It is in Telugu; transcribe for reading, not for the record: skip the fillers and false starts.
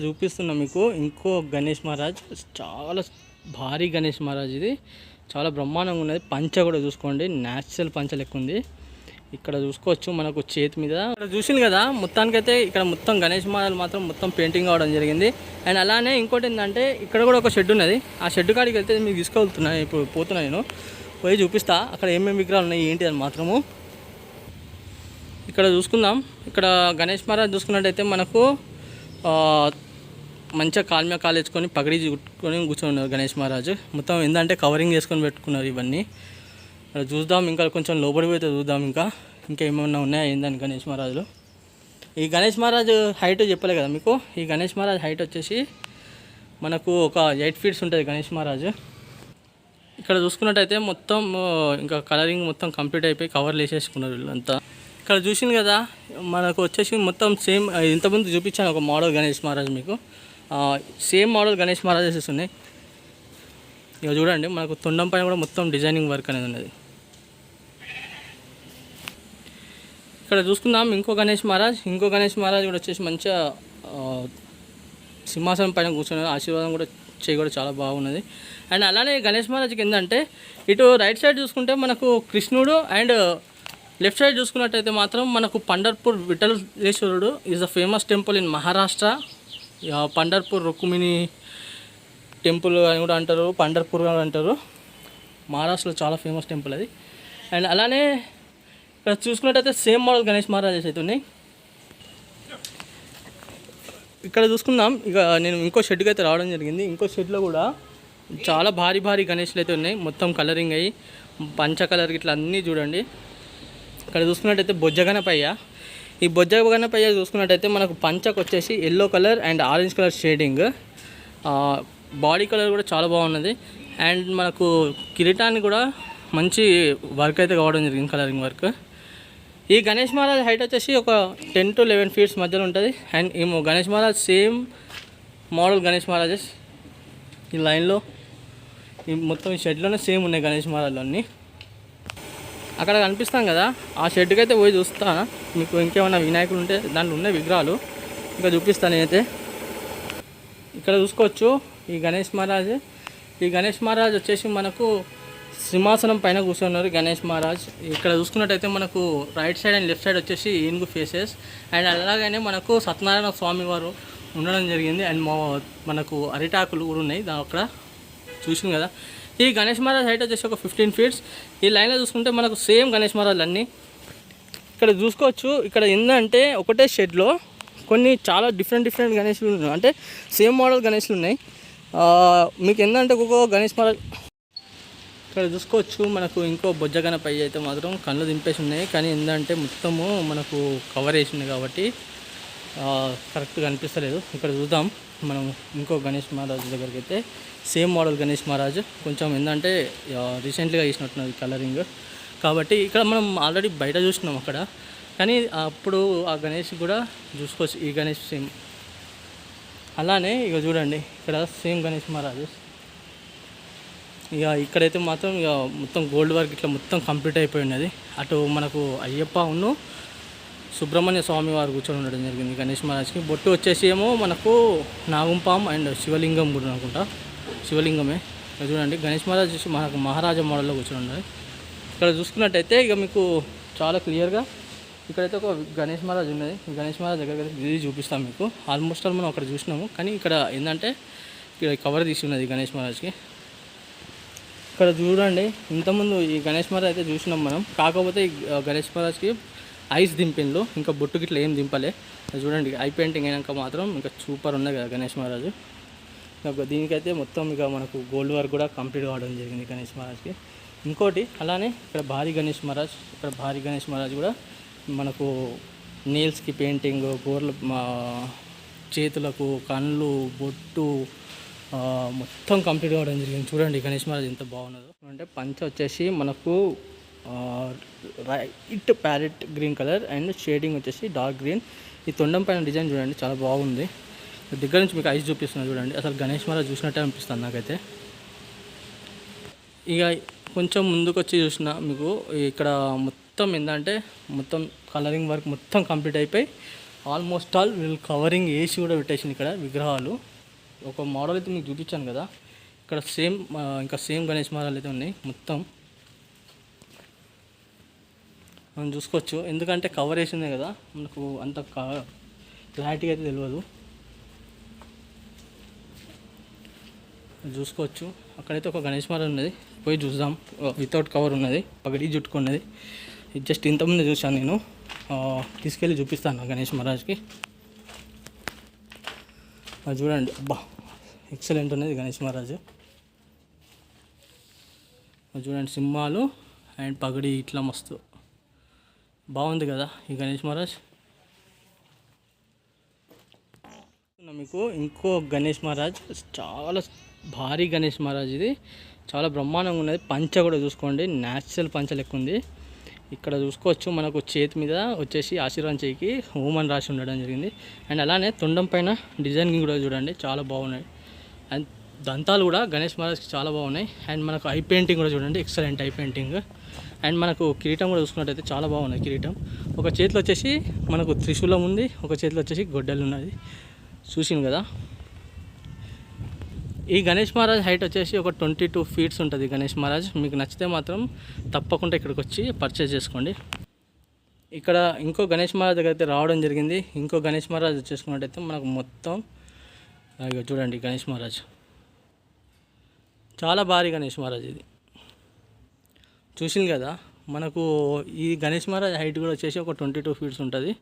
చూపిస్తున్నా మీకు ఇంకో గణేష్ మహారాజ్, చాలా భారీ గణేష్ మహారాజ్. ఇది చాలా బ్రహ్మాండంగా ఉన్నది. పంచ కూడా చూసుకోండి, న్యాచురల్ పంచ లెక్క ఉంది. ఇక్కడ చూసుకోవచ్చు మనకు చేతి మీద. ఇక్కడ చూసింది కదా, మొత్తానికైతే ఇక్కడ మొత్తం గణేష్ మహారాజ్ మాత్రం మొత్తం పెయింటింగ్ కావడం జరిగింది. అండ్ అలానే ఇంకోటి ఏంటంటే ఇక్కడ కూడా ఒక షెడ్ ఉన్నది. ఆ షెడ్ కాడికి వెళ్తే మీకు తీసుకెళ్తున్నాను. ఇప్పుడు పోతున్నా, నేను పోయి చూపిస్తా అక్కడ ఏమేమి విగ్రహాలు ఉన్నాయి ఏంటి అని మాత్రము. ఇక్కడ చూసుకుందాం. ఇక్కడ గణేష్ మహారాజ్ చూసుకున్నట్టయితే మనకు మంచిగా కాలు కాలు వేసుకొని పగడి చుట్టుకొని కూర్చొని గణేష్ మహారాజు. మొత్తం ఏంటంటే కవరింగ్ చేసుకొని పెట్టుకున్నారు ఇవన్నీ. చూద్దాం, ఇంకా కొంచెం లోపలి పోతే చూద్దాం ఇంకా ఏమన్నా ఉన్నాయా ఏందని గణేష్ మహారాజులు. ఈ గణేష్ మహారాజు హైట్ చెప్పలే కదా మీకు. ఈ గణేష్ మహారాజ్ హైట్ వచ్చేసి మనకు ఒక 8 ఫీట్స్ ఉంటుంది గణేష్ మహారాజు. ఇక్కడ చూసుకున్నట్టయితే మొత్తం ఇంకా కలరింగ్ మొత్తం కంప్లీట్ అయిపోయి కవర్లు వేసేసుకున్నారు వీళ్ళంతా. ఇక్కడ చూసింది కదా, మనకు వచ్చేసి మొత్తం సేమ్ ఇంతకుముందు చూపించాను ఒక మోడల్ గణేష్ మహారాజ్ మీకు. సేమ్ మోడల్ గణేష్ మహారాజెస్ ఉన్నాయి. ఇక చూడండి, మనకు తొండం పైన కూడా మొత్తం డిజైనింగ్ వర్క్ అనేది ఉన్నది. ఇక్కడ చూసుకుందాం ఇంకో గణేష్ మహారాజ్ కూడా వచ్చేసి మంచిగా సింహాసనం పైన కూర్చున్నారు. ఆశీర్వాదం కూడా కూడా చాలా బాగున్నది. అండ్ అలానే గణేష్ మహారాజ్కి ఏంటంటే ఇటు రైట్ సైడ్ చూసుకుంటే మనకు కృష్ణుడు, అండ్ లెఫ్ట్ సైడ్ చూసుకున్నట్టయితే మాత్రం మనకు పండర్పూర్ విఠలేశ్వరుడు is the famous temple in Maharashtra. Pandharpur Rukmini temple అని కూడా అంటారు, పండర్పూర్ అని అంటారు. మహారాష్ట్రలో చాలా ఫేమస్ టెంపుల్ అది. అండ్ అలానే ఇక్కడ చూసుకున్నట్టయితే సేమ్ మోడల్ గణేష్ మహారాజెస్ అయితే ఉన్నాయి. ఇక్కడ చూసుకుందాం. ఇక నేను ఇంకో షెడ్కి అయితే రావడం జరిగింది. ఇంకో షెడ్లో కూడా చాలా భారీ గణేష్లు అయితే ఉన్నాయి. మొత్తం కలరింగ్ అయ్యి పంచ కలర్ ఇట్లా అన్నీ చూడండి. ఇక్కడ చూసుకున్నట్టయితే బొజ్జ గణపయ్య. ఈ బొజ్జ గణపయ్య చూసుకున్నట్టయితే మనకు పంచకు వచ్చేసి yellow colour and orange colour shading. Body colour కూడా చాలా బాగున్నది. అండ్ మనకు కిరీటాన్ని కూడా మంచి వర్క్ అయితే కావడం జరిగింది, కలరింగ్ వర్క్. ఈ గణేష్ మహారాజ్ హైట్ వచ్చేసి ఒక 10 to 11 ఫీట్స్ మధ్యలో ఉంటుంది. అండ్ ఈ గణేష్ మహారాజ్ సేమ్ మోడల్ గణేష్ మహారాజెస్ ఈ లైన్లో ఈ మొత్తం ఈ షెడ్లోనే సేమ్ ఉన్నాయి గణేష్ మహారాజ్లు అన్నీ. అక్కడ కనిపిస్తాం కదా, ఆ షెడ్కి అయితే పోయి చూస్తా. మీకు ఇంకేమైనా వినాయకులు ఉంటే దాంట్లో ఉన్న విగ్రహాలు ఇంకా చూపిస్తాను నేనైతే. ఇక్కడ చూసుకోవచ్చు ఈ గణేష్ మహారాజ్ వచ్చేసి మనకు సింహాసనం పైన కూర్చున్నారు గణేష్ మహారాజ్. ఇక్కడ చూసుకున్నట్టయితే మనకు right side and left side వచ్చేసి ఏనుగు ఫేసెస్. అండ్ అలాగనే మనకు సత్యనారాయణ స్వామి వారు ఉండడం జరిగింది. అండ్ మనకు అరిటాకులు కూడా ఉన్నాయి అక్కడ చూసింది కదా. ఈ గణేష్ మహారాజ్ హైట్ వచ్చేసి ఒక 15 ఫీట్స్. ఈ లైన్లో చూసుకుంటే మనకు సేమ్ గణేష్ మహారాజులు అన్నీ ఇక్కడ చూసుకోవచ్చు. ఇక్కడ ఏంటంటే ఒకటే షెడ్లో కొన్ని చాలా డిఫరెంట్ గణేష్లు ఉన్నాయి, అంటే సేమ్ మోడల్ గణేష్లు ఉన్నాయి. మీకు ఏంటంటే ఒక్కొక్క గణేష్ మహారాజ్ ఇక్కడ చూసుకోవచ్చు. మనకు ఇంకో బొజ్జ గణపయ్య అయితే మాత్రం కళ్ళు దింపేసి ఉన్నాయి, కానీ ఏంటంటే మొత్తము మనకు కవర్ వేసి ఉంది కాబట్టి కరెక్ట్గా అనిపిస్తలేదు. ఇక్కడ చూద్దాం మనం ఇంకో గణేష్ మహారాజ్ దగ్గరికి అయితే. సేమ్ మోడల్ గణేష్ మహారాజ్ కొంచెం ఏంటంటే రీసెంట్గా వేసినట్టున్నది కలరింగ్ కాబట్టి. ఇక్కడ మనం ఆల్రెడీ బయట చూసినాం అక్కడ, కానీ అప్పుడు ఆ గణేష్ కూడా చూసుకోవచ్చు. ఈ గణేష్ సేమ్ అలానే ఇక చూడండి ఇక్కడ సేమ్ గణేష్ మహారాజ్. ఇక ఇక్కడైతే మాత్రం ఇక మొత్తం గోల్డ్ వర్క్ ఇట్లా మొత్తం కంప్లీట్ అయిపోయి ఉన్నది. అటు మనకు అయ్యప్ప ఉన్ను సుబ్రహ్మణ్య స్వామి వారు కూర్చొని ఉండడం జరిగింది గణేష్ మహారాజ్కి. బొట్టు వచ్చేసి ఏమో మనకు నాగుంపాం అండ్ శివలింగం కూడా అనుకుంటా, శివలింగమే. ఇక్కడ చూడండి గణేష్ మహారాజ్ మనకు మహారాజా మోడల్లో కూర్చొని ఉన్నది. ఇక్కడ చూసుకున్నట్టయితే ఇక మీకు చాలా క్లియర్గా ఇక్కడైతే ఒక గణేష్ మహారాజ్ ఉన్నది. గణేష్ మహారాజ్ దగ్గర ఇది చూపిస్తాం మీకు. ఆల్మోస్ట్ ఆల్ మనం అక్కడ చూసినాము, కానీ ఇక్కడ ఏంటంటే ఇక్కడ కవర్ తీసి ఉన్నది గణేష్ మహారాజ్కి. ఇక్కడ చూడండి, ఇంతకుముందు ఈ గణేష్ మహారాజ్ అయితే చూసినాం మనం, కాకపోతే ఈ గణేష్ మహారాజ్కి ఐస్ దింపిండ్లు, ఇంకా బొట్టుకి ఇట్లా ఏం దింపలే. చూడండి ఐ పెయింటింగ్ అయినాక మాత్రం ఇంకా సూపర్ ఉన్నాయి కదా గణేష్ మహారాజు. దీనికైతే మొత్తం ఇక మనకు గోల్డ్ వర్క్ కూడా కంప్లీట్ కావడం జరిగింది గణేష్ మహారాజ్కి. ఇంకోటి అలానే ఇక్కడ భారీ గణేష్ మహారాజ్ కూడా మనకు నెయిల్స్కి పెయింటింగ్, గోర్ల చేతులకు కళ్ళు బొట్టు మొత్తం కంప్లీట్ కావడం జరిగింది. చూడండి గణేష్ మహారాజ్ ఎంత బాగున్నదో. అంటే పంచ వచ్చేసి మనకు right parrot green colour and shading వచ్చేసి డార్క్ గ్రీన్. ఈ తొండం పైన డిజైన్ చూడండి చాలా బాగుంది. దగ్గర నుంచి మీకు ఐస్ చూపిస్తున్నా చూడండి, అసలు గణేష్ మహారాజ్ చూసినట్టే అనిపిస్తుంది నాకైతే. ఇక కొంచెం ముందుకు వచ్చి చూసిన మీకు ఇక్కడ మొత్తం ఏంటంటే మొత్తం కలరింగ్ వర్క్ మొత్తం కంప్లీట్ అయిపోయి ఆల్మోస్ట్ ఆల్ వీళ్ళు కవరింగ్ వేసి కూడా పెట్టేసింది ఇక్కడ విగ్రహాలు. ఒక మోడల్ అయితే మీకు చూపించాను కదా, ఇక్కడ సేమ్ ఇంకా సేమ్ గణేష్ మహారాజులు అయితే ఉన్నాయి మొత్తం. మనం చూసుకోవచ్చు, ఎందుకంటే కవర్ వేసిందే కదా మనకు అంత క్లారిటీగా అయితే తెలియదు. చూసుకోవచ్చు అక్కడైతే ఒక గణేష్ మహారాజ్ ఉన్నది, పోయి చూద్దాం. వితౌట్ కవర్ ఉన్నది, పగడి జుట్టుకున్నది. ఇది జస్ట్ ఇంతకుముందు చూశాను నేను, తీసుకెళ్ళి చూపిస్తాను గణేష్ మహారాజ్కి. అది చూడండి, అబ్బా ఎక్సలెంట్ ఉన్నది గణేష్ మహారాజు. అది చూడండి, సింహాలు అండ్ పగడి ఇట్లా మస్తు బాగుంది కదా ఈ గణేష్ మహారాజ్. మీకు ఇంకో గణేష్ మహారాజ్, చాలా భారీ గణేష్ మహారాజ్. ఇది చాలా బ్రహ్మాండంగా ఉన్నది. పంచ కూడా చూసుకోండి, న్యాచురల్ పంచ లెక్క ఉంది. ఇక్కడ చూసుకోవచ్చు మనకు చేతి మీద వచ్చేసి ఆశీర్వాదం చేయికి ఓం అని రాసి ఉండడం జరిగింది. అండ్ అలానే తొండం పైన డిజైనింగ్ కూడా చూడండి చాలా బాగున్నాయి. అండ్ దంతాలు కూడా గణేష్ మహారాజ్కి చాలా బాగున్నాయి. అండ్ మనకు ఐ పెయింటింగ్ కూడా చూడండి, ఎక్సలెంట్ ఐ పెయింటింగ్. అండ్ మనకు కిరీటం కూడా చూసుకున్నట్టయితే చాలా బాగున్నది కిరీటం. ఒక చేతిలో వచ్చేసి మనకు త్రిశూలం ఉంది, ఒక చేతిలో వచ్చేసి గొడ్డలు ఉన్నది. చూసింది కదా. ఈ గణేష్ మహారాజ్ హైట్ వచ్చేసి ఒక 22 feet ఉంటుంది గణేష్ మహారాజ్. మీకు నచ్చితే మాత్రం తప్పకుండా ఇక్కడికి వచ్చి పర్చేజ్ చేసుకోండి. ఇక్కడ ఇంకో గణేష్ మహారాజ్ దగ్గర అయితే రావడం జరిగింది. ఇంకో గణేష్ మహారాజ్ వచ్చేసుకున్నట్టయితే మనకు మొత్తం ఇక చూడండి గణేష్ మహారాజ్ చాలా భారీ గణేష్ మహారాజ్. ఇది చూసింది కదా. మనకు ఈ గణేష్ మహారాజ్ హైట్ కూడా వచ్చేసి ఒక 22 feet ఉంటుంది.